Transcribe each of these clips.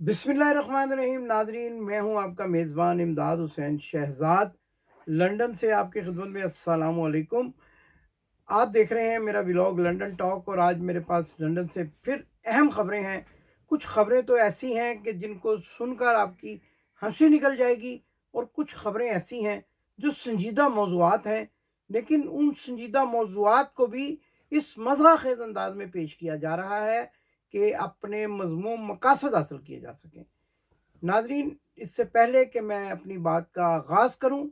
बिस्मिल्लाहिर्रहमानिर्रहीम। नाजरीन, मैं हूं आपका मेज़बान इमदाद हुसैन शहजाद, लंदन से आपकी खिदमत में। अस्सलाम वालेकुम। आप देख रहे हैं मेरा व्लॉग लंदन टॉक, और आज मेरे पास लंदन से फिर अहम खबरें हैं। कुछ खबरें तो ऐसी हैं कि जिनको सुनकर आपकी हंसी निकल जाएगी, और कुछ खबरें ऐसी हैं जो संजीदा मौज़ूआत हैं, लेकिन उन संजीदा मौज़ूआत को भी इस मज़ाक़ खेज़ अंदाज में पेश किया जा रहा है कि अपने मज़मूम मकासद हासिल किए जा सकें। नाज़रीन, इससे पहले कि मैं अपनी बात का आगाज़ करूं,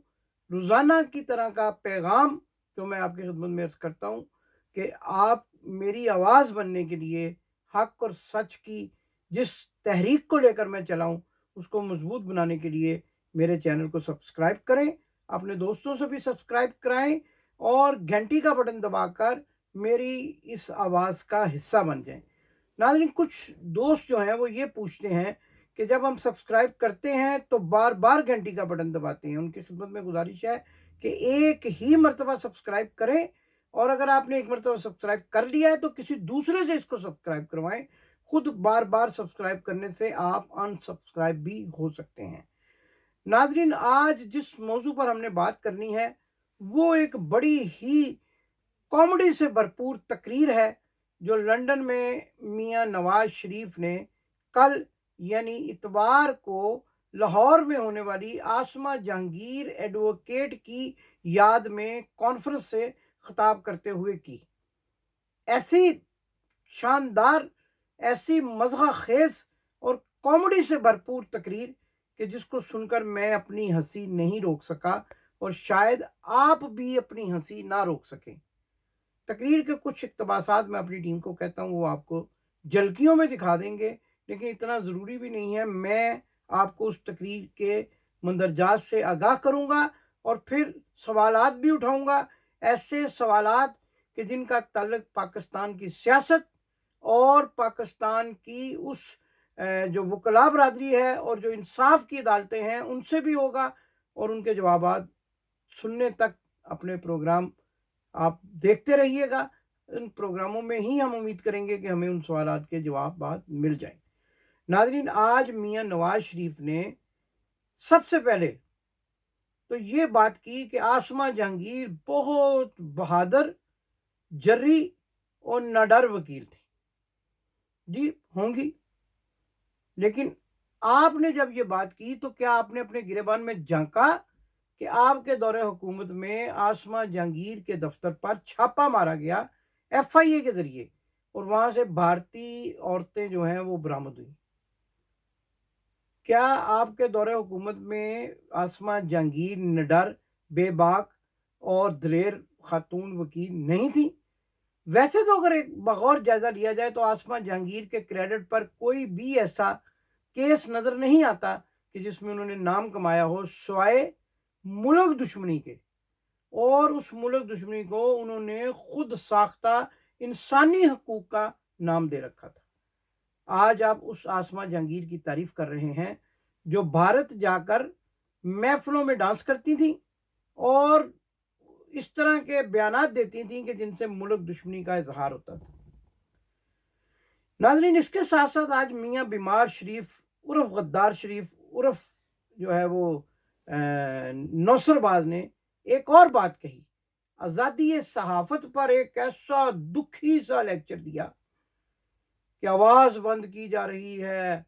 रोज़ाना की तरह का पैगाम जो मैं आपकी खिदमत में अर्ज़ करता हूं कि आप मेरी आवाज़ बनने के लिए हक़ और सच की जिस तहरीक को लेकर मैं चला हूं, उसको मज़बूत बनाने के लिए मेरे चैनल को सब्सक्राइब करें, अपने दोस्तों से भी सब्सक्राइब कराएं, और घंटी का बटन दबाकर मेरी इस आवाज़ का हिस्सा बन जाएं। नाज़रीन, कुछ दोस्त जो हैं वो ये पूछते हैं कि जब हम सब्सक्राइब करते हैं तो बार बार घंटी का बटन दबाते हैं। उनकी खिदमत में गुजारिश है कि एक ही मरतबा सब्सक्राइब करें, और अगर आपने एक मरतबा सब्सक्राइब कर लिया है तो किसी दूसरे से इसको सब्सक्राइब करवाएं। खुद बार बार सब्सक्राइब करने से आप अनसब्सक्राइब भी हो सकते हैं। नाज़रीन, आज जिस मौजू पर हमने बात करनी है वो एक बड़ी ही कॉमेडी से भरपूर तकरीर है जो लंदन में मियां नवाज शरीफ ने कल यानी इतवार को लाहौर में होने वाली आसमा जहांगीर एडवोकेट की याद में कॉन्फ्रेंस से खिताब करते हुए की। ऐसी शानदार, ऐसी मज़ा खेज और कॉमेडी से भरपूर तकरीर कि जिसको सुनकर मैं अपनी हंसी नहीं रोक सका, और शायद आप भी अपनी हंसी ना रोक सकें। तकरीर के कुछ इक़्तिबासात मैं अपनी टीम को कहता हूँ वो आपको झलकियों में दिखा देंगे, लेकिन इतना ज़रूरी भी नहीं है। मैं आपको उस तकरीर के मंदरजात से आगाह करूँगा और फिर सवालात भी उठाऊँगा, ऐसे सवालात कि जिनका ताल्लुक पाकिस्तान की सियासत और पाकिस्तान की उस जो वकला बरादरी है और जो इंसाफ की अदालतें हैं उनसे भी होगा, और उनके जवाबात सुनने तक अपने प्रोग्राम आप देखते रहिएगा। इन प्रोग्रामों में ही हम उम्मीद करेंगे कि हमें उन सवालात के जवाब बाद मिल जाएं। नाज़रीन, आज मियां नवाज शरीफ ने सबसे पहले तो ये बात की कि आसमा जहांगीर बहुत बहादुर, जर्री और नाडर वकील थी। जी होंगी, लेकिन आपने जब ये बात की तो क्या आपने अपने गिरेबान में झांका कि आपके दौरे हुकूमत में आसमा जहांगीर के दफ्तर पर छापा मारा गया एफआईए के जरिए, और वहां से भारतीय औरतें जो हैं वो बरामद हुई। क्या आपके दौरे हुकूमत में आसमा जहांगीर निडर, बेबाक और दलेर खातून वकील नहीं थी? वैसे तो अगर एक बगौर जायजा लिया जाए तो आसमा जहांगीर के क्रेडिट पर कोई भी ऐसा केस नजर नहीं आता कि जिसमें उन्होंने नाम कमाया हो सिवाय मुल्क दुश्मनी के, और उस मुल्क दुश्मनी को उन्होंने खुद साख्ता इंसानी हकूक का नाम दे रखा था। आज आप उस आसमा जहांगीर की तारीफ कर रहे हैं जो भारत जाकर महफिलों में डांस करती थी और इस तरह के बयानात देती थी कि जिनसे मुल्क दुश्मनी का इजहार होता था। नाजरीन, इसके साथ साथ आज मियां बीमार शरीफ उर्फ गद्दार शरीफ उर्फ जो है वो नौसरबाज ने एक और बात कही। आज़ादी सहाफत पर एक ऐसा दुखी सा लेक्चर दिया कि आवाज़ बंद की जा रही है,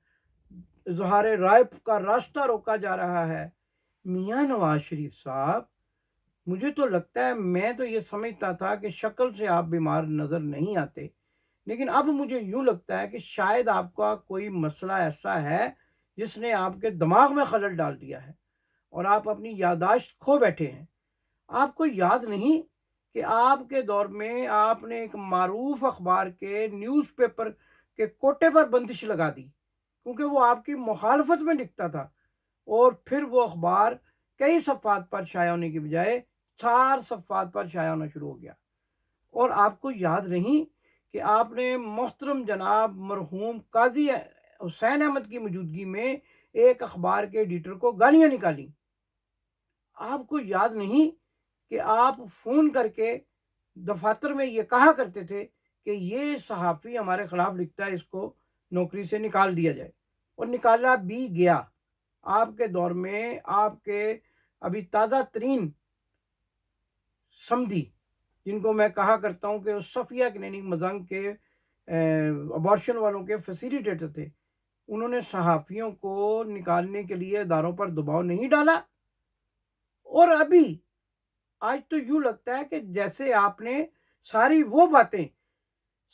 इजहार राय का रास्ता रोका जा रहा है। मियां नवाज शरीफ साहब, मुझे तो लगता है, मैं तो ये समझता था कि शक्ल से आप बीमार नज़र नहीं आते, लेकिन अब मुझे यूँ लगता है कि शायद आपका कोई मसला ऐसा है जिसने आपके दिमाग में खलल डाल दिया है और आप अपनी याददाश्त खो बैठे हैं। आपको याद नहीं कि आपके दौर में आपने एक मारूफ अखबार के न्यूज़पेपर के कोटे पर बंदिश लगा दी, क्योंकि वो आपकी मुखालफत में लिखता था, और फिर वो अखबार कई सफ़ात पर शाया होने की बजाय 4 सफ़ात पर शाया होना शुरू हो गया। और आपको याद नहीं कि आपने मोहतरम जनाब मरहूम काजी हुसैन अहमद की मौजूदगी में एक अखबार के एडिटर को गालियां निकाली। आपको याद नहीं कि आप फ़ोन करके दफातर में ये कहा करते थे कि ये सहाफ़ी हमारे ख़िलाफ़ लिखता है, इसको नौकरी से निकाल दिया जाए। और निकाला भी गया। आपके दौर में आपके अभी ताज़ा तरीन समधी, जिनको मैं कहा करता हूँ कि सफिया क्लिनिक मजंग के अबॉर्शन वालों के फैसिलिटेटर थे, उन्होंने सहाफ़ियों को निकालने के लिए इदारों पर दबाव नहीं डाला। और अभी आज तो यूँ लगता है कि जैसे आपने सारी वो बातें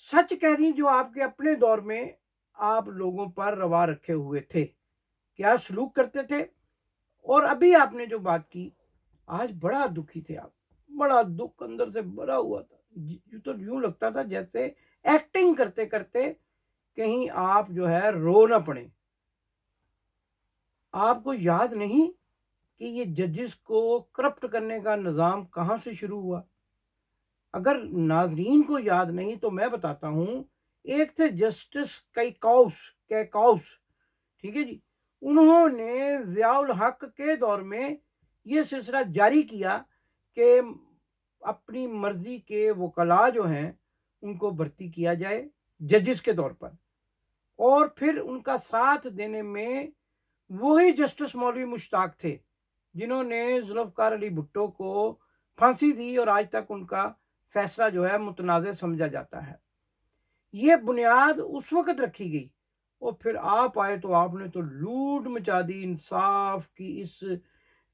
सच कह दी जो आपके अपने दौर में आप लोगों पर रवा रखे हुए थे, क्या सलूक करते थे। और अभी आपने जो बात की, आज बड़ा दुखी थे आप, बड़ा दुख अंदर से भरा हुआ था। तो यूँ लगता था जैसे एक्टिंग करते-करते कहीं आप जो है रो ना पड़े। आपको याद नहीं कि ये जजेस को करप्ट करने का निज़ाम कहाँ से शुरू हुआ? अगर नाज़रीन को याद नहीं तो मैं बताता हूँ, एक थे जस्टिस कैकाउस, ठीक है जी? उन्होंने ज़ियाउल हक के दौर में ये सिलसिला जारी किया कि अपनी मर्ज़ी के वकला जो हैं, उनको भर्ती किया जाए जजेस के तौर पर। और फिर उनका साथ देने में वही जस्टिस मौलवी मुश्ताक थे, जिन्होंने जुल्फ़िकार अली भुट्टो को फांसी दी और आज तक उनका फैसला जो है मुतनाज़ समझा जाता है। ये बुनियाद उस वक़्त रखी गई और फिर आप आए तो आपने तो लूट मचा दी, इंसाफ की इस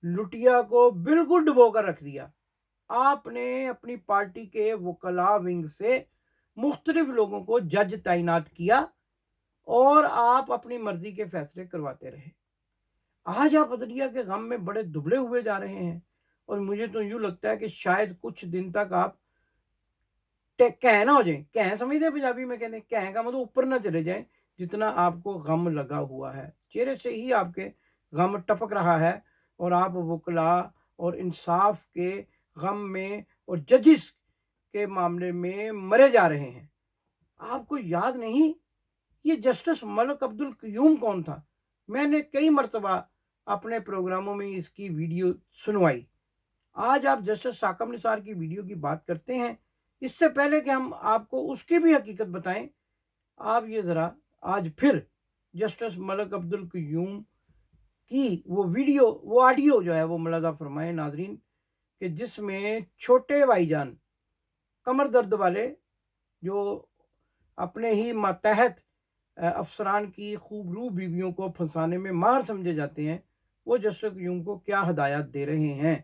लुटिया को बिल्कुल डुबो कर रख दिया। आपने अपनी पार्टी के वकला विंग से मुख्तलिफ लोगों को जज तैनात किया और आप अपनी मर्जी के फैसले करवाते रहे। आज आप अदलिया के गम में बड़े दुबले हुए जा रहे हैं और मुझे तो यूँ लगता है कि शायद कुछ दिन तक आप कह ना हो जाए। कह समझते हैं पंजाबी में, कहते हैं कह का मतलब ऊपर ना चले जाएं, जितना आपको गम लगा हुआ है। चेहरे से ही आपके गम टपक रहा है और आप वकला और इंसाफ के गम में और जजिस के मामले में मरे जा रहे हैं। आपको याद नहीं ये जस्टिस मलिक अब्दुल क़य्यूम कौन था? मैंने कई मरतबा अपने प्रोग्रामों में इसकी वीडियो सुनवाई। आज आप जस्टिस साकब निसार की वीडियो की बात करते हैं, इससे पहले कि हम आपको उसकी भी हकीकत बताएं, आप ये ज़रा आज फिर जस्टिस मलिक अब्दुल क़य्यूम की वो वीडियो, वो ऑडियो जो है वो मुलाज़ा फरमाएं नाज़रीन, कि जिसमें छोटे भाईजान कमर दर्द वाले, जो अपने ही मातहत अफसरान की खूबरू बीवियों को फंसाने में माहिर समझे जाते हैं, वो जस्टिस क़य्यूम को क्या हदायत दे रहे हैं।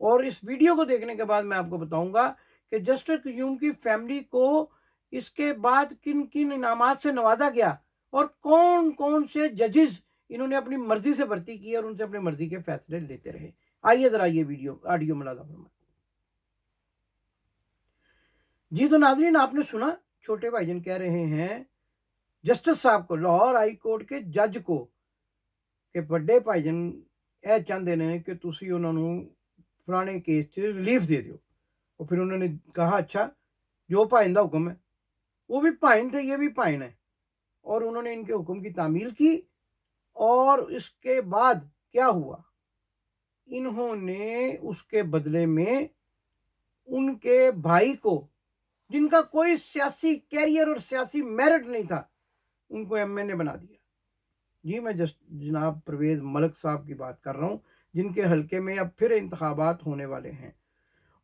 और इस वीडियो को देखने के बाद मैं आपको बताऊंगा कि जस्टिस क़य्यूम की फैमिली को इसके बाद किन किन इनामात से नवाजा गया और कौन कौन से जजेस इन्होंने अपनी मर्जी से भर्ती की और उनसे अपनी मर्जी के फैसले लेते रहे। आइए जरा ये वीडियो ऑडियो मुलाज़ा फरमाएं। जी तो नाज़रीन, आपने सुना छोटे भाईजान कह रहे हैं जस्टिस साहब को, लाहौर हाई कोर्ट के जज को, कि बड़े भाईजान ਇਹ ਚਾਹੁੰਦੇ ਨੇ कि ਤੁਸੀਂ ਉਹਨਾਂ ਨੂੰ फलाने केस से रिलीफ दे दो। और फिर उन्होंने कहा अच्छा जो भाइन का हुक्म है, वो भी भाइन थे, ये भी भाइन है, और उन्होंने इनके हुक्म की तामील की। और इसके बाद क्या हुआ, इन्होंने उसके बदले में उनके भाई को, जिनका कोई सियासी कैरियर और सियासी मेरिट नहीं था, उनको एमएनए बना दिया। जी मैं जनाब परवेज़ मलिक साहब की बात कर रहा हूँ, जिनके हलके में अब फिर इंतखाबात होने वाले हैं।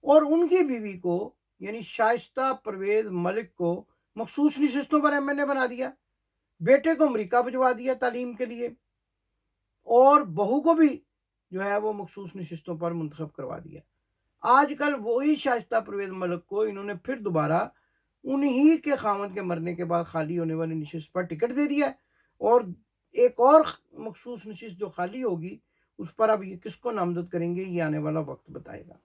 और उनकी बीवी को यानी शाइस्ता परवेज़ मलिक को मखसूस नशिस्तों पर एमएनए बना दिया, बेटे को अमेरिका भिजवा दिया तालीम के लिए, और बहू को भी जो है वो मखसूस नशिस्तों पर मुंतखब करवा दिया। आजकल वही शाइस्ता परवेज़ मलिक को इन्होंने फिर दोबारा उन्हीं के खामद के मरने के बाद खाली होने वाली नशिस्त पर टिकट दे दिया, और एक और मखसूस नशिस्त जो खाली होगी उस पर अब ये किसको नामजद करेंगे, ये आने वाला वक्त बताएगा।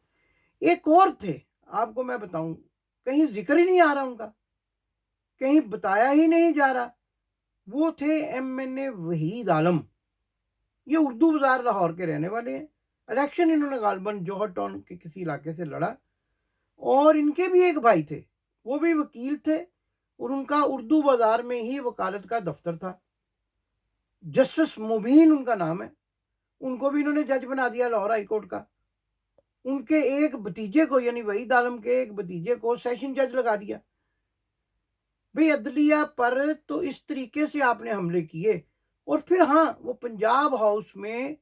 एक और थे, आपको मैं बताऊं, कहीं जिक्र ही नहीं आ रहा उनका, कहीं बताया ही नहीं जा रहा। वो थे एमएनए वहीद आलम। ये उर्दू बाजार लाहौर के रहने वाले हैं। इलेक्शन इन्होंने गालबन जौहर टाउन के किसी इलाके से लड़ा, और इनके भी एक भाई थे, वो भी वकील थे, और उनका उर्दू बाजार में ही वकालत का दफ्तर था। जस्टिस मुबीन उनका नाम है। उनको भी इन्होंने जज बना दिया लाहौर हाई कोर्ट का। उनके एक भतीजे को, यानी वहीद आलम के एक भतीजे को सेशन जज लगा दिया। भाई अदलिया पर तो इस तरीके से आपने हमले किए और फिर हाँ, वो पंजाब हाउस में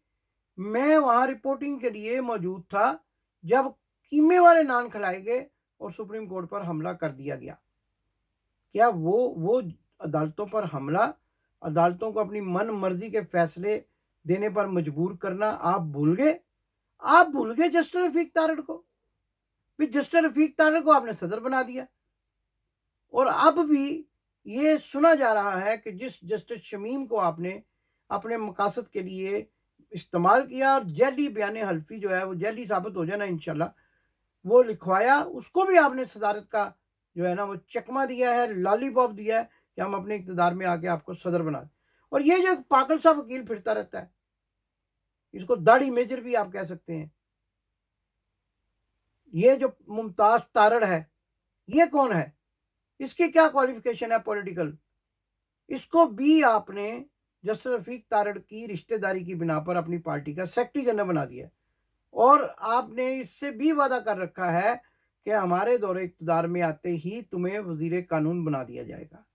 मैं वहाँ रिपोर्टिंग के लिए मौजूद था जब कीमे वाले नान खिलाए गए और सुप्रीम कोर्ट पर हमला कर दिया गया। क्या वो अदालतों पर हमला, अदालतों को अपनी मन मर्जी के फैसले देने पर मजबूर करना आप भूल गए? आप भूल गए जस्टिस रफीक तारड़ को। फिर जस्टिस रफीक तारड़ को आपने सदर बना दिया और अब भी ये सुना जा रहा है कि जिस जस्टिस शमीम को आपने अपने मकासद के लिए इस्तेमाल किया और जैली बयान हल्फी जो है वो जैली साबित हो जाना इंशाल्लाह, वो लिखवाया, उसको भी आपने सदारत का जो है ना वो चकमा दिया है, लॉलीपॉप दिया है कि हम अपने इक़्तिदार में आके आपको सदर बना दें। और ये जो पागल सा वकील फिरता रहता है, इसको दाढ़ी मेजर भी आप कह सकते हैं, ये जो मुमताज तारड़ है, ये कौन है? इसकी क्या क्वालिफिकेशन है पॉलिटिकल? इसको भी आपने जस्टिस रफीक तारड़ की रिश्तेदारी की बिना पर अपनी पार्टी का सेक्रेटरी जनरल बना दिया और आपने इससे भी वादा कर रखा है कि हमारे दौरे इक़्तिदार में आते ही तुम्हें वज़ीर कानून बना दिया जाएगा।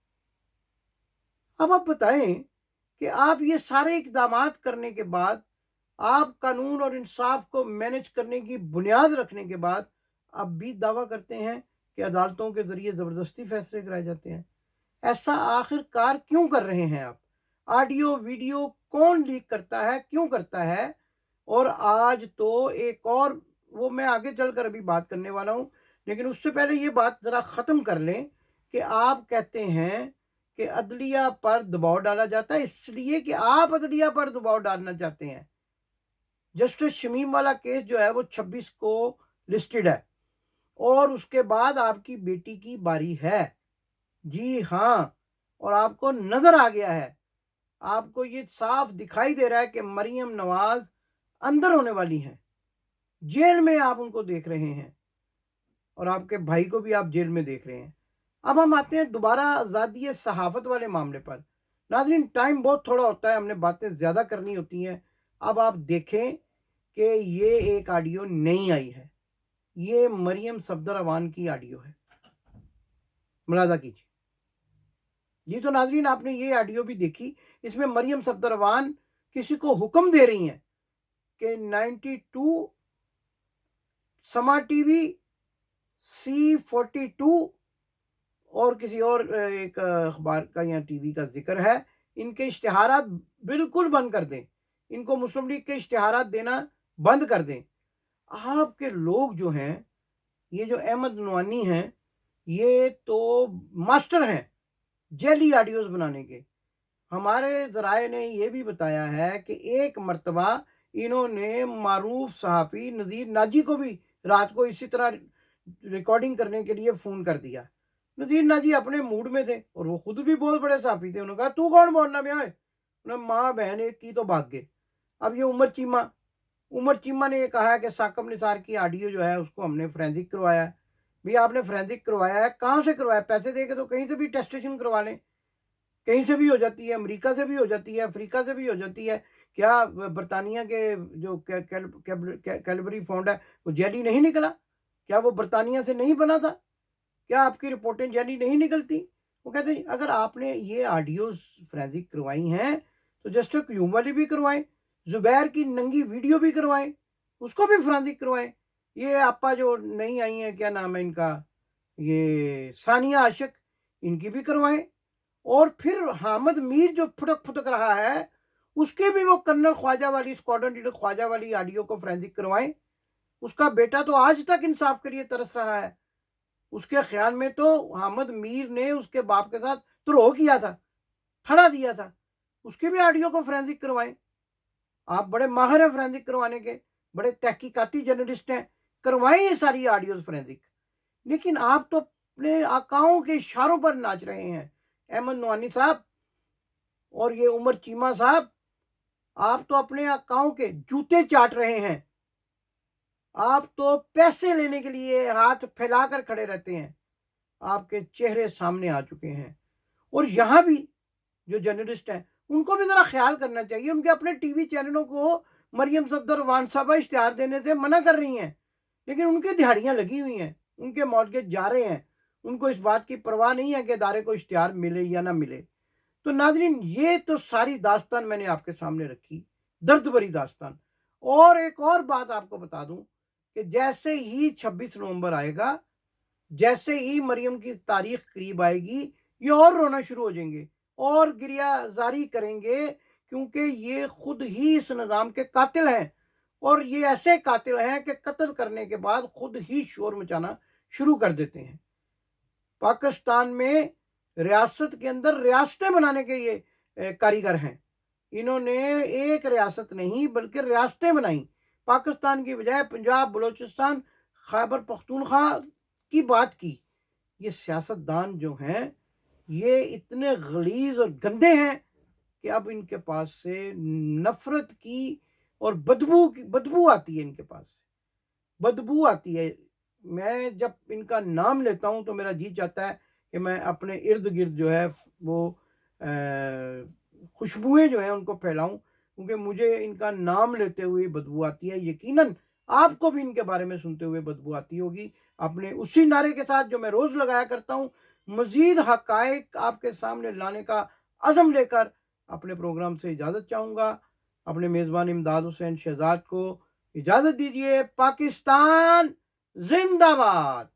अब आप बताएं कि आप ये सारे इक़दामात करने के बाद, आप कानून और इंसाफ को मैनेज करने की बुनियाद रखने के बाद अब भी दावा करते हैं कि अदालतों के ज़रिए ज़बरदस्ती फैसले कराए जाते हैं। ऐसा आखिरकार क्यों कर रहे हैं आप? ऑडियो वीडियो कौन लीक करता है, क्यों करता है? और आज तो एक और, वो मैं आगे चलकर अभी बात करने वाला हूँ, लेकिन उससे पहले ये बात ज़रा ख़त्म कर लें कि आप कहते हैं कि अदलिया पर दबाव डाला जाता है, इसलिए कि आप अदलिया पर दबाव डालना चाहते हैं। जस्टिस शमीम वाला केस जो है वो 26 को लिस्टेड है और उसके बाद आपकी बेटी की बारी है। जी हाँ, और आपको नजर आ गया है, आपको ये साफ दिखाई दे रहा है कि मरियम नवाज अंदर होने वाली हैं, जेल में आप उनको देख रहे हैं और आपके भाई को भी आप जेल में देख रहे हैं। अब हम आते हैं दोबारा आज़ादी सहाफ़त वाले मामले पर। नाज़रीन, टाइम बहुत थोड़ा होता है, हमने बातें ज़्यादा करनी होती हैं। अब आप देखें कि ये एक ऑडियो नहीं आई है, ये मरियम सफदर अवान की ऑडियो है, मुलाज़ा कीजिए। जी तो नाज़रीन, आपने ये ऑडियो भी देखी, इसमें मरियम सफदर अवान किसी को हुक्म दे रही हैं कि 92 समा टीवी C42 और किसी और एक अखबार का या टीवी का जिक्र है, इनके इश्तिहारात बिल्कुल बंद कर दें, इनको मुस्लिम लीग के इश्तिहारात देना बंद कर दें। आपके लोग जो हैं, ये जो अहमद नूआनी हैं, ये तो मास्टर हैं जेली ऑडियोज बनाने के। हमारे ज़राए ने ये भी बताया है कि एक मर्तबा इन्होंने मारूफ सहाफ़ी नज़ीर नाजी को भी रात को इसी तरह रिकॉर्डिंग करने के लिए फ़ोन कर दिया। नज़ीर नाजी अपने मूड में थे और वो खुद भी बहुत बड़े सहाफ़ी थे। उन्होंने कहा, तू कौन बोलना में आए? उन्होंने माँ बहन एक की तो भाग गए। अब ये उमर चीमा ने ये कहा है कि साकब निसार की ऑडियो जो है उसको हमने फोरेंसिक करवाया है। भैया आपने फोरेंसिक करवाया है, कहाँ से करवाया? पैसे दे के तो कहीं से भी टेस्टेशन करवा लें, कहीं से भी हो जाती है, अमेरिका से भी हो जाती है, अफ्रीका से भी हो जाती है। क्या बरतानिया के जो कैलबरी फाउंड है वो जेली नहीं निकला? क्या वो बरतानिया से नहीं बना था? क्या आपकी रिपोर्टें जेली नहीं निकलती? वो कहते हैं अगर आपने ये ऑडियोज फोरेंसिक करवाई हैं तो जस्टिस क्यूम वाली भी करवाएं, जुबैर की नंगी वीडियो भी करवाएं, उसको भी फोरेंसिक करवाएं। ये आपा जो नहीं आई हैं, क्या नाम है इनका, ये सानिया आशिक, इनकी भी करवाएं। और फिर हामिद मीर जो फुटक फुटक रहा है, उसके भी वो कर्नल ख्वाजा वाली, स्क्वाड्रन लीडर ख्वाजा वाली ऑडियो को फोरेंसिक करवाएं। उसका बेटा तो आज तक इंसाफ के लिए तरस रहा है। उसके ख्याल में तो हामिद मीर ने उसके बाप के साथ द्रोह किया था, ठड़ा दिया था। उसकी भी ऑडियो को फोरेंसिक करवाएं। आप बड़े माहिर हैं फोरेंसिक करवाने के, बड़े तहकीकाती जर्नलिस्ट हैं, करवाएं ये सारी ऑडियोज फोरेंसिक। लेकिन आप तो अपने आकाओं के इशारों पर नाच रहे हैं, अहमद नूआनी साहब और ये उमर चीमा साहब। आप तो अपने आकाओं के जूते चाट रहे हैं। आप तो पैसे लेने के लिए हाथ फैलाकर खड़े रहते हैं। आपके चेहरे सामने आ चुके हैं। और यहाँ भी जो जर्नलिस्ट हैं उनको भी ज़रा ख्याल करना चाहिए। उनके अपने टीवी चैनलों को मरियम सफदर अवान साहबा इश्तिहार देने से मना कर रही हैं, लेकिन उनकी दिहाड़ियाँ लगी हुई हैं, उनके मॉर्गेज जा रहे हैं। उनको इस बात की परवाह नहीं है कि इदारे को इश्तिहार मिले या ना मिले। तो नाज़रीन, ये तो सारी दास्तान मैंने आपके सामने रखी, दर्द भरी दास्तान। और एक और बात आपको बता दूं कि जैसे ही 26 नवंबर आएगा, जैसे ही मरियम की तारीख करीब आएगी, ये और रोना शुरू हो जाएंगे और गिरियाजारी करेंगे, क्योंकि ये खुद ही इस निज़ाम के कातिल हैं। और ये ऐसे कातिल हैं कि कत्ल करने के बाद खुद ही शोर मचाना शुरू कर देते हैं। पाकिस्तान में रियासत के अंदर रियासतें बनाने के ये कारीगर हैं। इन्होंने एक रियासत नहीं बल्कि रियासतें बनाई। पाकिस्तान की बजाय पंजाब, बलूचिस्तान, खैबर पख्तूनख्वा की बात की। ये सियासतदान जो हैं, ये इतने गलीज और गंदे हैं कि अब इनके पास से नफरत की और बदबू आती है। इनके पास से बदबू आती है। मैं जब इनका नाम लेता हूं तो मेरा जी चाहता है कि मैं अपने इर्द गिर्द जो है वो खुशबुएं जो है उनको फैलाऊं, क्योंकि मुझे इनका नाम लेते हुए बदबू आती है। यकीनन आपको भी इनके बारे में सुनते हुए बदबू आती होगी। अपने उसी नारे के साथ जो मैं रोज लगाया करता हूं, मजीद हकायक आपके सामने लाने का अज़म लेकर अपने प्रोग्राम से इजाज़त चाहूँगा। अपने मेज़बान इमदाद हुसैन शहजाद को इजाज़त दीजिए। पाकिस्तान जिंदाबाद।